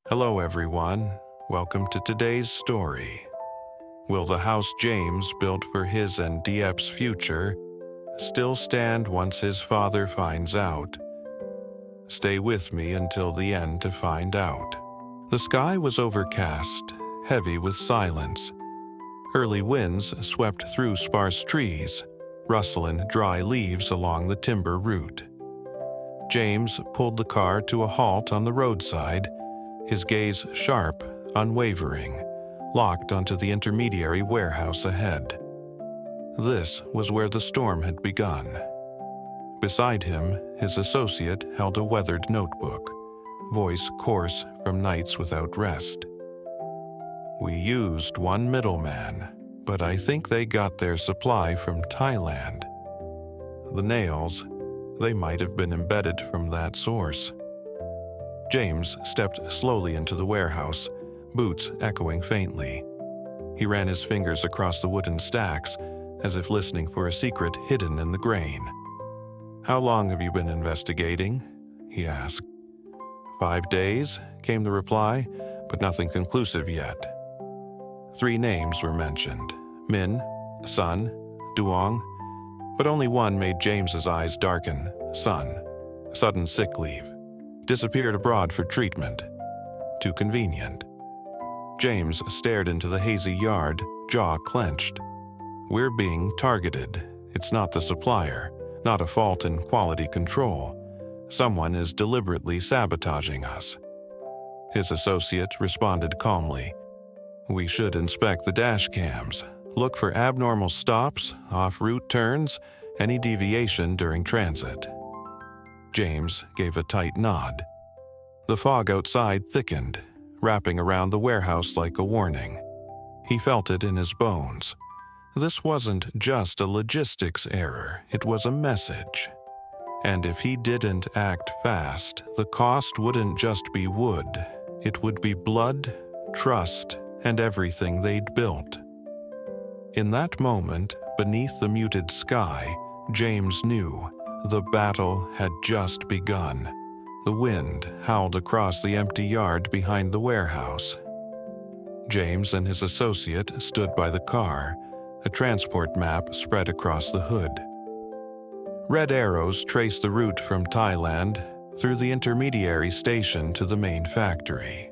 Hello everyone, welcome to today's story. Will the house James built for his and Diep's future still stand once his father finds out? Stay with me until the end to find out. The sky was overcast, heavy with silence. Early winds swept through sparse trees, rustling dry leaves along the timber route. James pulled the car to a halt on the roadside, his gaze sharp, unwavering, locked onto the intermediary warehouse ahead. This was where the storm had begun. Beside him, his associate held a weathered notebook, voice coarse from nights without rest. "We used one middleman, but I think they got their supply from Thailand. The nails, they might have been embedded from that source." James stepped slowly into the warehouse, boots echoing faintly. He ran his fingers across the wooden stacks, as if listening for a secret hidden in the grain. "How long have you been investigating?" he asked. 5 days, came the reply, but nothing conclusive yet. 3 names were mentioned: Min, Sun, Duong, but only one made James's eyes darken: Sun. Sudden sick leave. Disappeared abroad for treatment. Too convenient. James stared into the hazy yard, jaw clenched. "We're being targeted. It's not the supplier, not a fault in quality control. Someone is deliberately sabotaging us." His associate responded calmly. "We should inspect the dash cams, look for abnormal stops, off-route turns, any deviation during transit." James gave a tight nod. The fog outside thickened, wrapping around the warehouse like a warning. He felt it in his bones. This wasn't just a logistics error, it was a message. And if he didn't act fast, the cost wouldn't just be wood. It would be blood, trust, and everything they'd built. In that moment, beneath the muted sky, James knew the battle had just begun. The wind howled across the empty yard behind the warehouse. James and his associate stood by the car, a transport map spread across the hood. Red arrows traced the route from Thailand through the intermediary station to the main factory.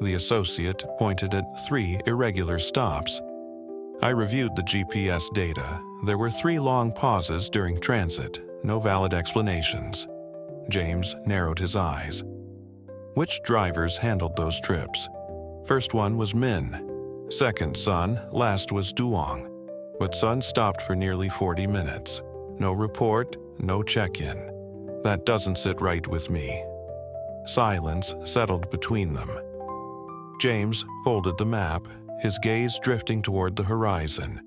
The associate pointed at 3 irregular stops. "I reviewed the GPS data. There were 3 long pauses during transit, no valid explanations." James narrowed his eyes. "Which drivers handled those trips?" "First one was Min. Second, Sun. Last was Duong. But Sun stopped for nearly 40 minutes. No report, no check-in. That doesn't sit right with me." Silence settled between them. James folded the map, his gaze drifting toward the horizon.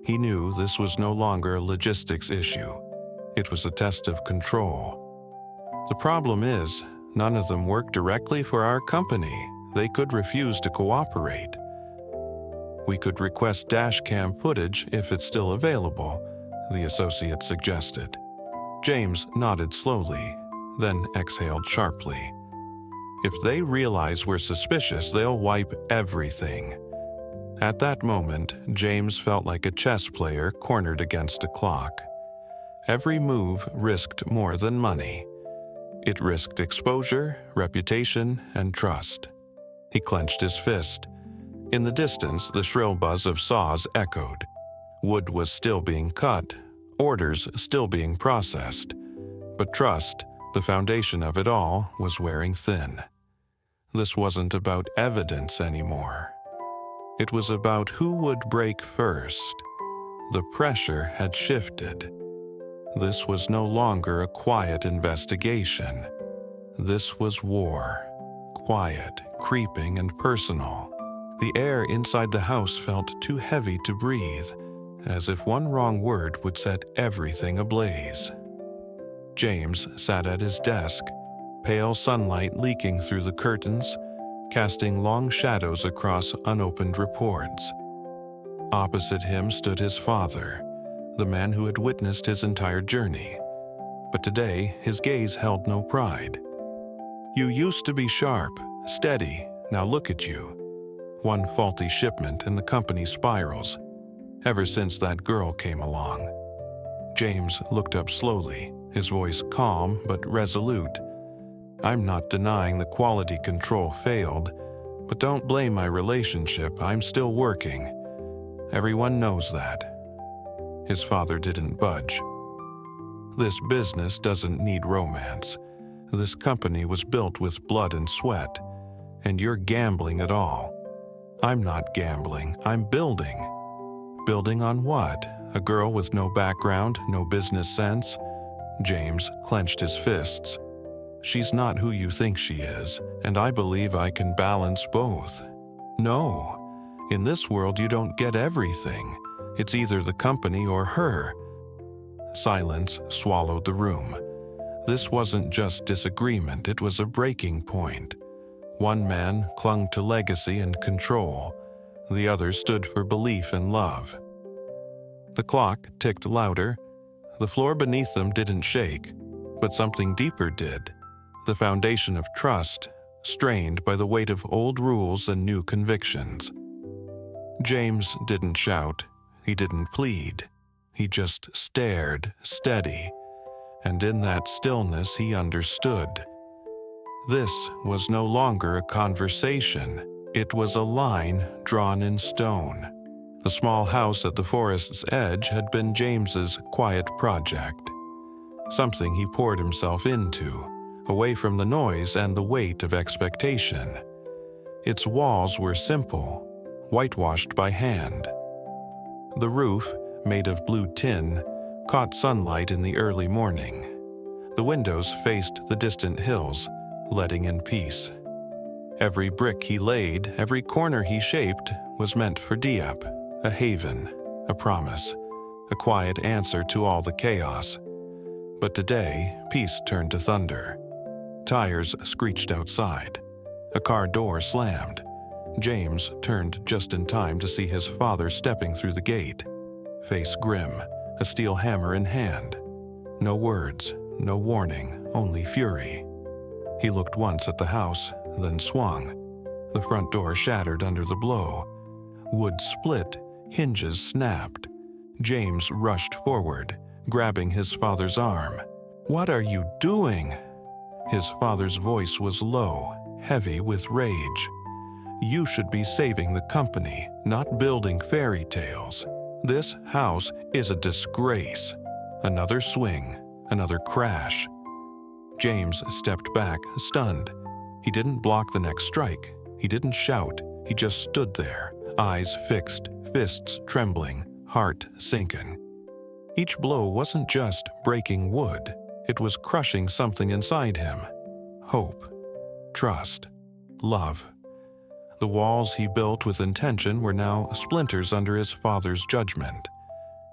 He knew this was no longer a logistics issue. It was a test of control. "The problem is, none of them work directly for our company. They could refuse to cooperate." "We could request dashcam footage if it's still available," the associate suggested. James nodded slowly, then exhaled sharply. "If they realize we're suspicious, they'll wipe everything." At that moment, James felt like a chess player cornered against a clock. Every move risked more than money. It risked exposure, reputation, and trust. He clenched his fist. In the distance, the shrill buzz of saws echoed. Wood was still being cut, orders still being processed. But trust, the foundation of it all, was wearing thin. This wasn't about evidence anymore. It was about who would break first. The pressure had shifted. This was no longer a quiet investigation. This was war. Quiet, creeping, and personal. The air inside the house felt too heavy to breathe, as if one wrong word would set everything ablaze. James sat at his desk, pale sunlight leaking through the curtains, casting long shadows across unopened reports. Opposite him stood his father, the man who had witnessed his entire journey. But today, his gaze held no pride. "You used to be sharp," Steady, now look at you. One faulty shipment and the company spirals. Ever since that girl came along. James looked up slowly, his voice calm but resolute. I'm not denying the quality control failed, but don't blame my relationship, I'm still working. Everyone knows that. His father didn't budge. This business doesn't need romance. This company was built with blood and sweat, and you're gambling it all. I'm not gambling, I'm building. Building on what? A girl with no background, no business sense? James clenched his fists. She's not who you think she is, and I believe I can balance both. No, in this world you don't get everything. It's either the company or her. Silence swallowed the room. This wasn't just disagreement, it was a breaking point. One man clung to legacy and control. The other stood for belief and love. The clock ticked louder. The floor beneath them didn't shake, but something deeper did. The foundation of trust, strained by the weight of old rules and new convictions. James didn't shout. He didn't plead. He just stared, steady, and in that stillness he understood. This was no longer a conversation. It was a line drawn in stone. The small house at the forest's edge had been James's quiet project. Something he poured himself into, away from the noise and the weight of expectation. Its walls were simple, whitewashed by hand. The roof, made of blue tin, caught sunlight in the early morning. The windows faced the distant hills, letting in peace. Every brick he laid, every corner he shaped, was meant for Diep, a haven, a promise, a quiet answer to all the chaos. But today, peace turned to thunder. Tires screeched outside. A car door slammed. James turned just in time to see his father stepping through the gate, face grim, a steel hammer in hand. No words, no warning, only fury. He looked once at the house, then swung. The front door shattered under the blow. Wood split, hinges snapped. James rushed forward, grabbing his father's arm. "What are you doing?" His father's voice was low, heavy with rage. "You should be saving the company, not building fairy tales. This house is a disgrace." Another swing, another crash. James stepped back, stunned. He didn't block the next strike. He didn't shout. He just stood there, eyes fixed, fists trembling, heart sinking. Each blow wasn't just breaking wood. It was crushing something inside him. Hope, trust, love. The walls he built with intention were now splinters under his father's judgment.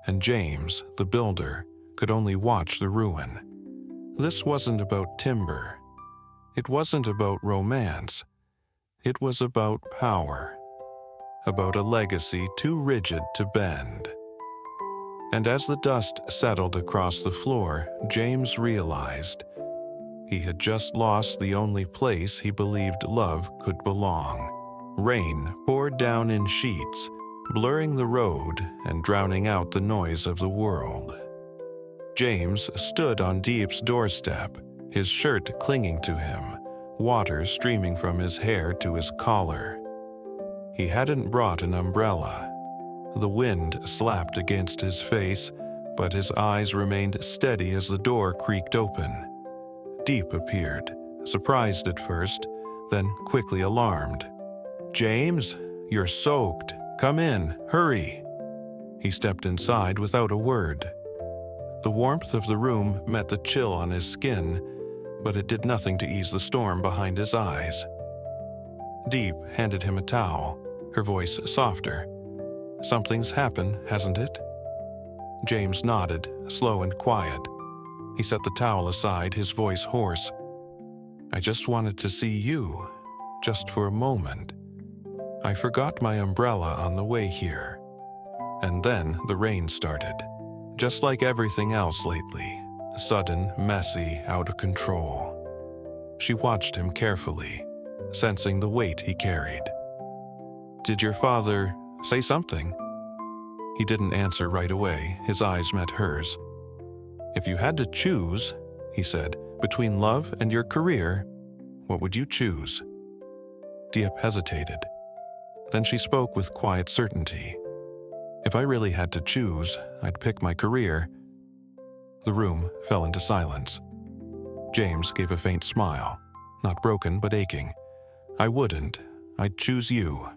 And James, the builder, could only watch the ruin. This wasn't about timber. It wasn't about romance. It was about power. About a legacy too rigid to bend. And as the dust settled across the floor, James realized he had just lost the only place he believed love could belong. Rain poured down in sheets, blurring the road and drowning out the noise of the world. James stood on Diep's doorstep, his shirt clinging to him, water streaming from his hair to his collar. He hadn't brought an umbrella. The wind slapped against his face, but his eyes remained steady as the door creaked open. Diep appeared, surprised at first, then quickly alarmed. "James, you're soaked. Come in, hurry." He stepped inside without a word. The warmth of the room met the chill on his skin, but it did nothing to ease the storm behind his eyes. Diep handed him a towel, her voice softer. "Something's happened, hasn't it?" James nodded, slow and quiet. He set the towel aside, his voice hoarse. "I just wanted to see you, just for a moment. I forgot my umbrella on the way here." And then the rain started, just like everything else lately, sudden, messy, out of control. She watched him carefully. sensing the weight he carried. "Did your father say something?" He didn't answer right away. His eyes met hers. "If you had to choose," he said, "between love and your career, what would you choose?" Diep hesitated. Then she spoke with quiet certainty. "If I really had to choose, I'd pick my career." The room fell into silence. James gave a faint smile, not broken but aching. "I wouldn't. I'd choose you."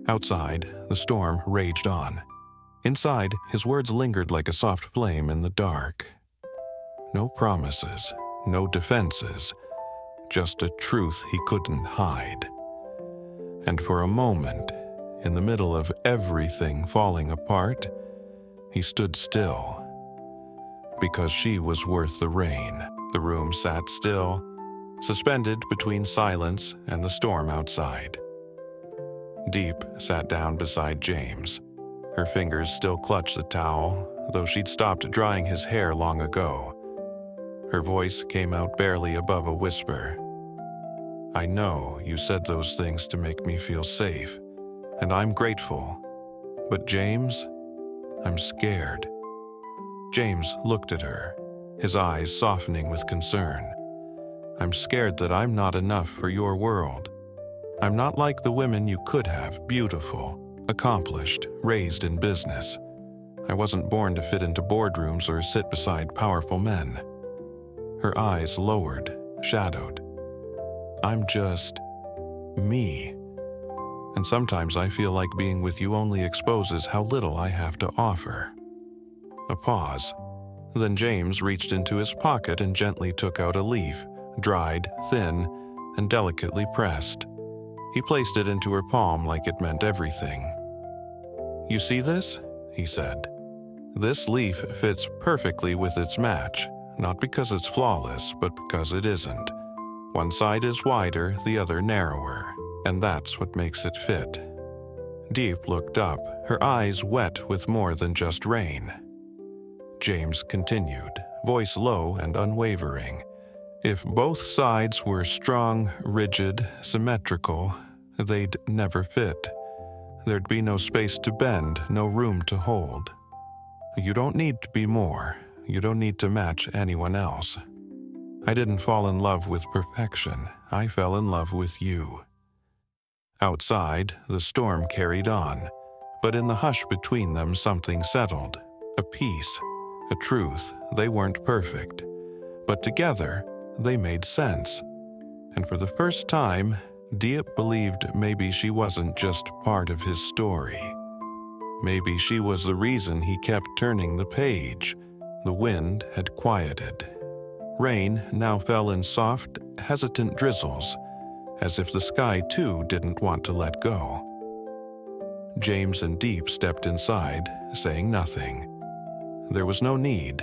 Outside, the storm raged on. Inside, his words lingered like a soft flame in the dark. No promises, no defenses, just a truth he couldn't hide. And for a moment, in the middle of everything falling apart, he stood still. Because she was worth the rain. The room sat still, suspended between silence and the storm outside. Diep sat down beside James. Her fingers still clutched the towel, though she'd stopped drying his hair long ago. Her voice came out barely above a whisper. "I know you said those things to make me feel safe, and I'm grateful. But James, I'm scared." James looked at her, his eyes softening with concern. "I'm scared that I'm not enough for your world. I'm not like the women you could have, beautiful, accomplished, raised in business. I wasn't born to fit into boardrooms or sit beside powerful men." Her eyes lowered, shadowed. "I'm just me. And sometimes I feel like being with you only exposes how little I have to offer." A pause. Then James reached into his pocket and gently took out a leaf, dried, thin, and delicately pressed. He placed it into her palm like it meant everything. "You see this?" he said. "This leaf fits perfectly with its match, not because it's flawless, but because it isn't. One side is wider, the other narrower, and that's what makes it fit." Diep looked up, her eyes wet with more than just rain. James continued, voice low and unwavering. "If both sides were strong, rigid, symmetrical, they'd never fit. There'd be no space to bend, no room to hold. You don't need to be more. You don't need to match anyone else. I didn't fall in love with perfection. I fell in love with you." Outside, the storm carried on, but in the hush between them something settled. A peace, a truth. They weren't perfect, but together they made sense. And for the first time, Diep believed maybe she wasn't just part of his story. Maybe she was the reason he kept turning the page. The wind had quieted. Rain now fell in soft, hesitant drizzles, as if the sky too didn't want to let go. James and Diep stepped inside, saying nothing. There was no need.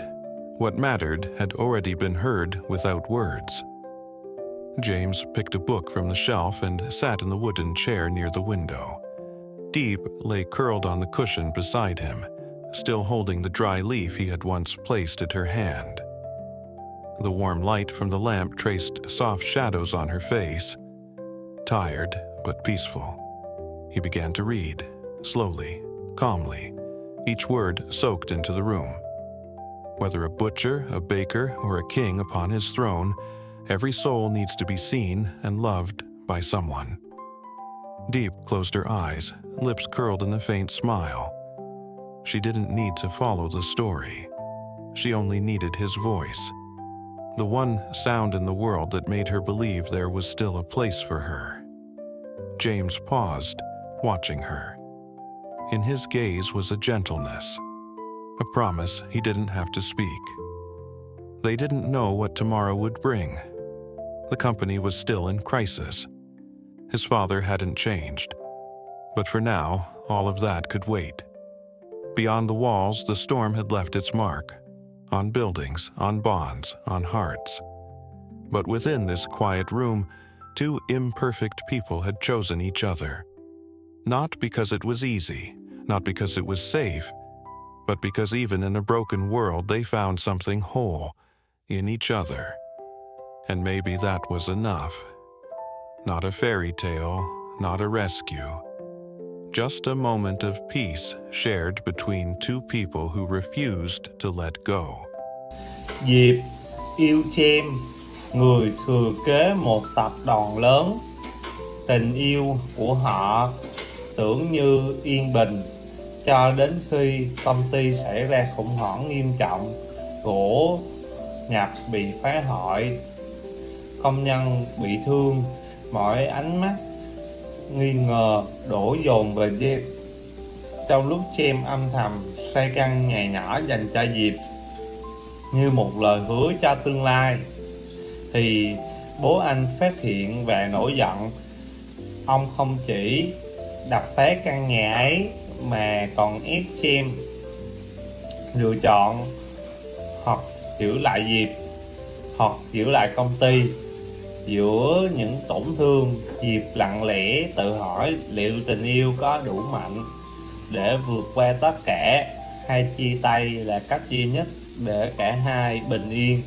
What mattered had already been heard without words. James picked a book from the shelf and sat in the wooden chair near the window. Diep lay curled on the cushion beside him, still holding the dry leaf he had once placed at her hand. The warm light from the lamp traced soft shadows on her face. Tired, but peaceful. He began to read, slowly, calmly, each word soaked into the room. Whether a butcher, a baker, or a king upon his throne, every soul needs to be seen and loved by someone. Diep closed her eyes, lips curled in a faint smile. She didn't need to follow the story. She only needed his voice. The one sound in the world that made her believe there was still a place for her. James paused, watching her. In his gaze was a gentleness, a promise he didn't have to speak. They didn't know what tomorrow would bring. The company was still in crisis. His father hadn't changed. But for now, all of that could wait. Beyond the walls, the storm had left its mark. On buildings, on bonds, on hearts. But within this quiet room, two imperfect people had chosen each other. Not because it was easy, not because it was safe, but because even in a broken world they found something whole in each other. And maybe that was enough. not a fairy tale, not a rescue. Just a moment of peace shared between two people who refused to let go. Diệp yêu James, người thừa kế một tập đoàn lớn. Tình yêu của họ tưởng như yên bình cho đến khi công ty xảy ra khủng hoảng nghiêm trọng, gỗ Nhật bị phá hoại, công nhân bị thương, mọi ánh mắt nghi ngờ đổ dồn về James. Trong lúc James âm thầm xây căn nhà nhỏ dành cho Diệp như một lời hứa cho tương lai, thì bố anh phát hiện và nổi giận. Ông không chỉ đập phá căn nhà ấy mà còn ép James lựa chọn hoặc giữ lại Diệp hoặc giữ lại công ty. Giữa những tổn thương, Diệp lặng lẽ tự hỏi liệu tình yêu có đủ mạnh để vượt qua tất cả, hay chia tay là cách duy nhất để cả hai bình yên.